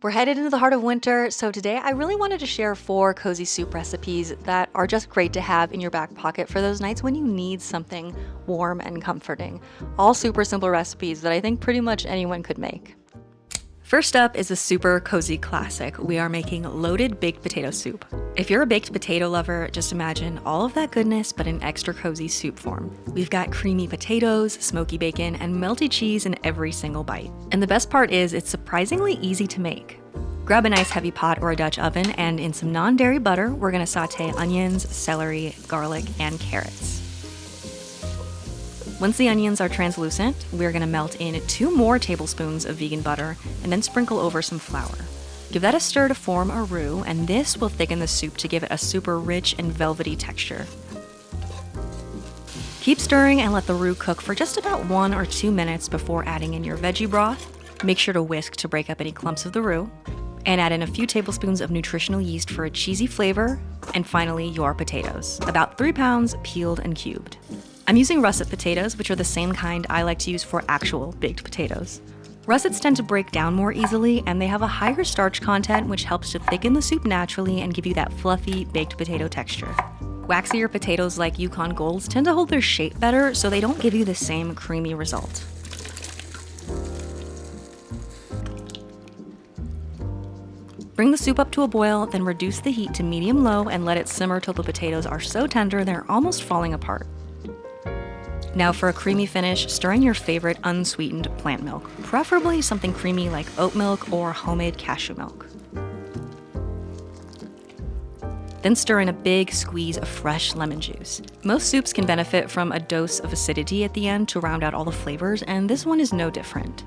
We're headed into the heart of winter, so today I really wanted to share 4 cozy soup recipes that are just great to have in your back pocket for those nights when you need something warm and comforting. All super simple recipes that I think pretty much anyone could make. First up is a super cozy classic. We are making loaded baked potato soup. If you're a baked potato lover, just imagine all of that goodness but in extra cozy soup form. We've got creamy potatoes, smoky bacon, and melty cheese in every single bite. And the best part is it's surprisingly easy to make. Grab a nice heavy pot or a Dutch oven, and in some non-dairy butter, we're gonna saute onions, celery, garlic, and carrots. Once the onions are translucent, we're gonna melt in 2 more tablespoons of vegan butter and then sprinkle over some flour. Give that a stir to form a roux, and this will thicken the soup to give it a super rich and velvety texture. Keep stirring and let the roux cook for just about 1 or 2 minutes before adding in your veggie broth. Make sure to whisk to break up any clumps of the roux, and add in a few tablespoons of nutritional yeast for a cheesy flavor, and finally your potatoes, about 3 pounds peeled and cubed. I'm using russet potatoes, which are the same kind I like to use for actual baked potatoes. Russets tend to break down more easily, and they have a higher starch content, which helps to thicken the soup naturally and give you that fluffy baked potato texture. Waxier potatoes like Yukon Golds tend to hold their shape better, so they don't give you the same creamy result. Bring the soup up to a boil, then reduce the heat to medium-low and let it simmer till the potatoes are so tender they're almost falling apart. Now for a creamy finish, stir in your favorite unsweetened plant milk, preferably something creamy like oat milk or homemade cashew milk. Then stir in a big squeeze of fresh lemon juice. Most soups can benefit from a dose of acidity at the end to round out all the flavors, and this one is no different.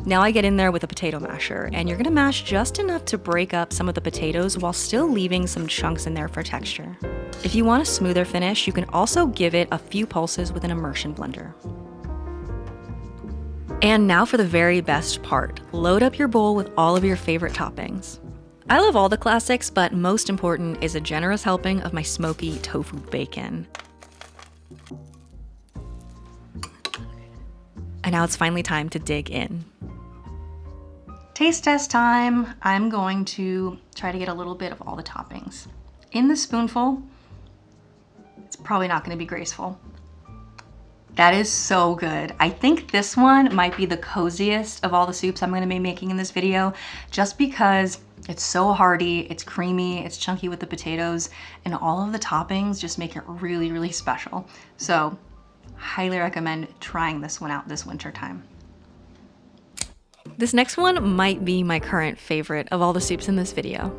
Now I get in there with a potato masher, and you're gonna mash just enough to break up some of the potatoes while still leaving some chunks in there for texture. If you want a smoother finish, you can also give it a few pulses with an immersion blender. And now for the very best part. Load up your bowl with all of your favorite toppings. I love all the classics, but most important is a generous helping of my smoky tofu bacon. And now it's finally time to dig in. Taste test time. I'm going to try to get a little bit of all the toppings. In the spoonful, it's probably not gonna be graceful. That is so good. I think this one might be the coziest of all the soups I'm gonna be making in this video, just because it's so hearty, it's creamy, it's chunky with the potatoes, and all of the toppings just make it really, really special. So, highly recommend trying this one out this winter time. This next one might be my current favorite of all the soups in this video.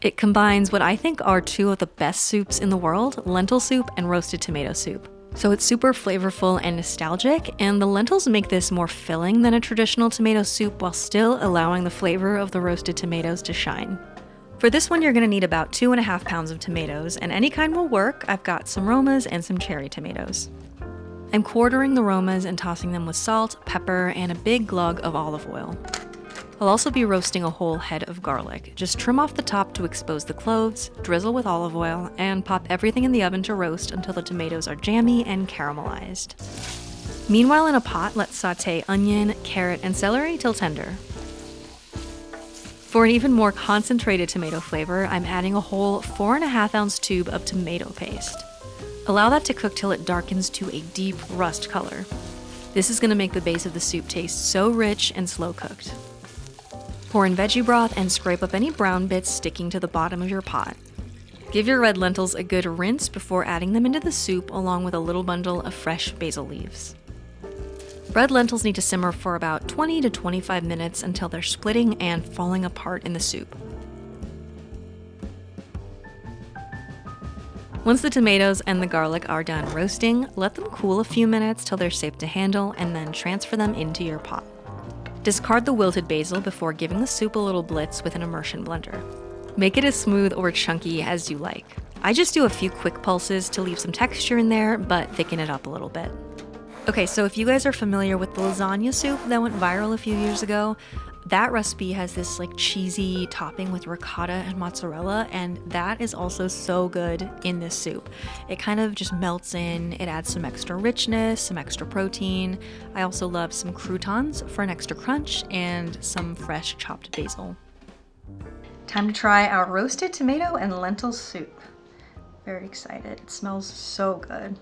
It combines what I think are 2 of the best soups in the world, lentil soup and roasted tomato soup. So it's super flavorful and nostalgic, and the lentils make this more filling than a traditional tomato soup while still allowing the flavor of the roasted tomatoes to shine. For this one, you're gonna need about 2.5 pounds of tomatoes, and any kind will work. I've got some Romas and some cherry tomatoes. I'm quartering the Romas and tossing them with salt, pepper, and a big glug of olive oil. I'll also be roasting a whole head of garlic. Just trim off the top to expose the cloves, drizzle with olive oil, and pop everything in the oven to roast until the tomatoes are jammy and caramelized. Meanwhile, in a pot, let's saute onion, carrot, and celery till tender. For an even more concentrated tomato flavor, I'm adding a whole 4.5 ounce tube of tomato paste. Allow that to cook till it darkens to a deep rust color. This is gonna make the base of the soup taste so rich and slow cooked. Pour in veggie broth and scrape up any brown bits sticking to the bottom of your pot. Give your red lentils a good rinse before adding them into the soup along with a little bundle of fresh basil leaves. Red lentils need to simmer for about 20 to 25 minutes until they're splitting and falling apart in the soup. Once the tomatoes and the garlic are done roasting, let them cool a few minutes till they're safe to handle, and then transfer them into your pot. Discard the wilted basil before giving the soup a little blitz with an immersion blender. Make it as smooth or chunky as you like. I just do a few quick pulses to leave some texture in there, but thicken it up a little bit. Okay, so if you guys are familiar with the lasagna soup that went viral a few years ago, that recipe has this like cheesy topping with ricotta and mozzarella, and that is also so good in this soup. It kind of just melts in, it adds some extra richness, some extra protein. I also love some croutons for an extra crunch and some fresh chopped basil. Time to try our roasted tomato and lentil soup. Very excited. It smells so good.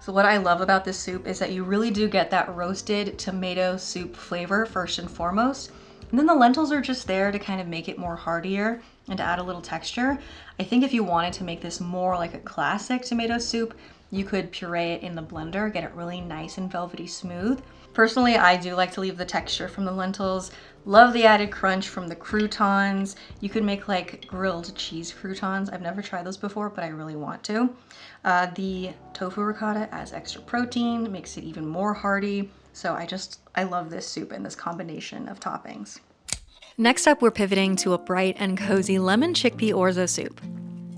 So what I love about this soup is that you really do get that roasted tomato soup flavor first and foremost. And then the lentils are just there to kind of make it more heartier and to add a little texture. I think if you wanted to make this more like a classic tomato soup, you could puree it in the blender, get it really nice and velvety smooth. Personally, I do like to leave the texture from the lentils. Love the added crunch from the croutons. You could make like grilled cheese croutons. I've never tried those before, but I really want to. The tofu ricotta adds extra protein, makes it even more hearty. So I love this soup and this combination of toppings. Next up, we're pivoting to a bright and cozy lemon chickpea orzo soup.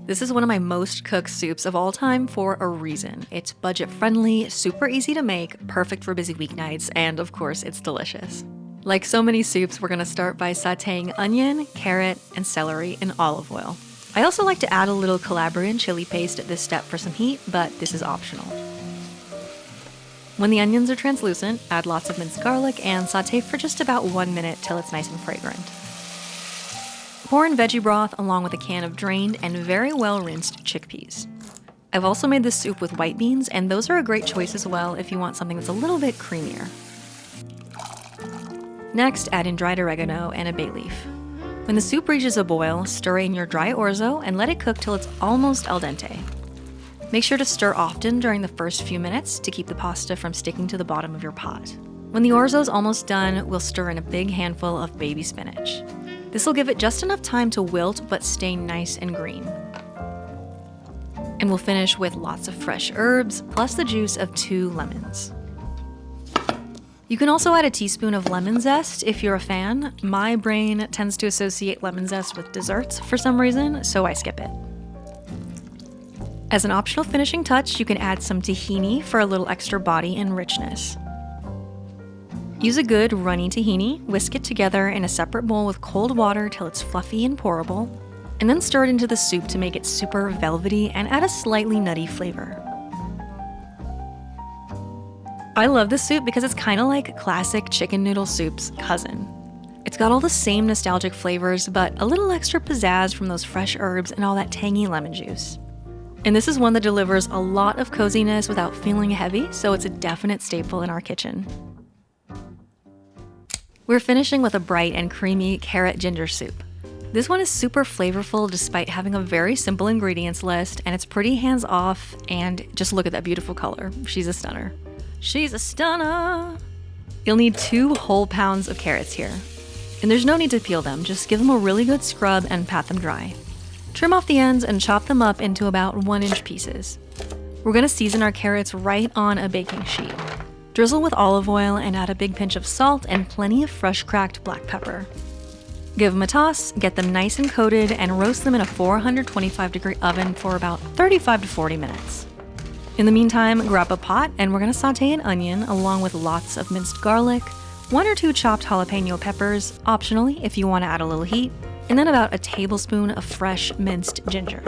This is one of my most cooked soups of all time for a reason. It's budget friendly, super easy to make, perfect for busy weeknights, and of course, it's delicious. Like so many soups, we're gonna start by sauteing onion, carrot, and celery in olive oil. I also like to add a little Calabrian chili paste at this step for some heat, but this is optional. When the onions are translucent, add lots of minced garlic and saute for just about 1 minute till it's nice and fragrant. Pour in veggie broth along with a can of drained and very well rinsed chickpeas. I've also made this soup with white beans, and those are a great choice as well if you want something that's a little bit creamier. Next, add in dried oregano and a bay leaf. When the soup reaches a boil, stir in your dry orzo and let it cook till it's almost al dente. Make sure to stir often during the first few minutes to keep the pasta from sticking to the bottom of your pot. When the orzo's almost done, we'll stir in a big handful of baby spinach. This will give it just enough time to wilt but stay nice and green. And we'll finish with lots of fresh herbs, plus the juice of 2 lemons. You can also add a teaspoon of lemon zest if you're a fan. My brain tends to associate lemon zest with desserts for some reason, so I skip it. As an optional finishing touch, you can add some tahini for a little extra body and richness. Use a good runny tahini, whisk it together in a separate bowl with cold water till it's fluffy and pourable, and then stir it into the soup to make it super velvety and add a slightly nutty flavor. I love this soup because it's kind of like classic chicken noodle soup's cousin. It's got all the same nostalgic flavors, but a little extra pizzazz from those fresh herbs and all that tangy lemon juice. And this is one that delivers a lot of coziness without feeling heavy, so it's a definite staple in our kitchen. We're finishing with a bright and creamy carrot ginger soup. This one is super flavorful despite having a very simple ingredients list, and it's pretty hands-off, and just look at that beautiful color. She's a stunner. She's a stunner! You'll need 2 whole pounds of carrots here. And there's no need to peel them, just give them a really good scrub and pat them dry. Trim off the ends and chop them up into about 1-inch pieces. We're gonna season our carrots right on a baking sheet. Drizzle with olive oil and add a big pinch of salt and plenty of fresh cracked black pepper. Give them a toss, get them nice and coated, and roast them in a 425-degree oven for about 35 to 40 minutes. In the meantime, grab a pot and we're gonna saute an onion along with lots of minced garlic, 1 or 2 chopped jalapeno peppers, optionally if you wanna add a little heat, and then about a tablespoon of fresh minced ginger.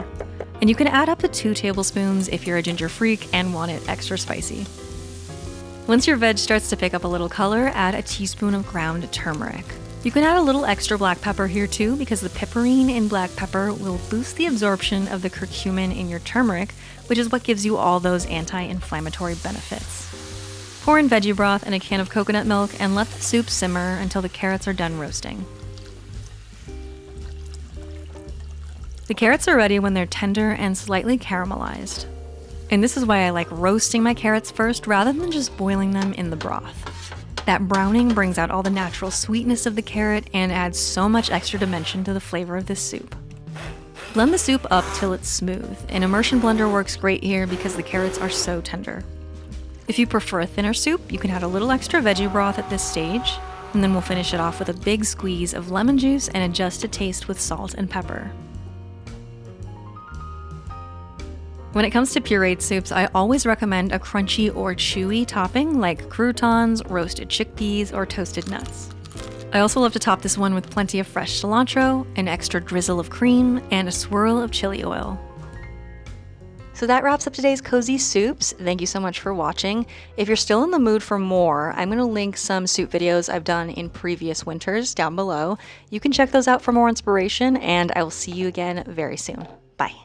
And you can add up to 2 tablespoons if you're a ginger freak and want it extra spicy. Once your veg starts to pick up a little color, add a teaspoon of ground turmeric. You can add a little extra black pepper here too, because the piperine in black pepper will boost the absorption of the curcumin in your turmeric, which is what gives you all those anti-inflammatory benefits. Pour in veggie broth and a can of coconut milk and let the soup simmer until the carrots are done roasting. The carrots are ready when they're tender and slightly caramelized. And this is why I like roasting my carrots first rather than just boiling them in the broth. That browning brings out all the natural sweetness of the carrot and adds so much extra dimension to the flavor of this soup. Blend the soup up till it's smooth. An immersion blender works great here because the carrots are so tender. If you prefer a thinner soup, you can add a little extra veggie broth at this stage, and then we'll finish it off with a big squeeze of lemon juice and adjust to taste with salt and pepper. When it comes to pureed soups, I always recommend a crunchy or chewy topping like croutons, roasted chickpeas, or toasted nuts. I also love to top this one with plenty of fresh cilantro, an extra drizzle of cream, and a swirl of chili oil. So that wraps up today's Cozy Soups. Thank you so much for watching. If you're still in the mood for more, I'm going to link some soup videos I've done in previous winters down below. You can check those out for more inspiration, and I will see you again very soon. Bye.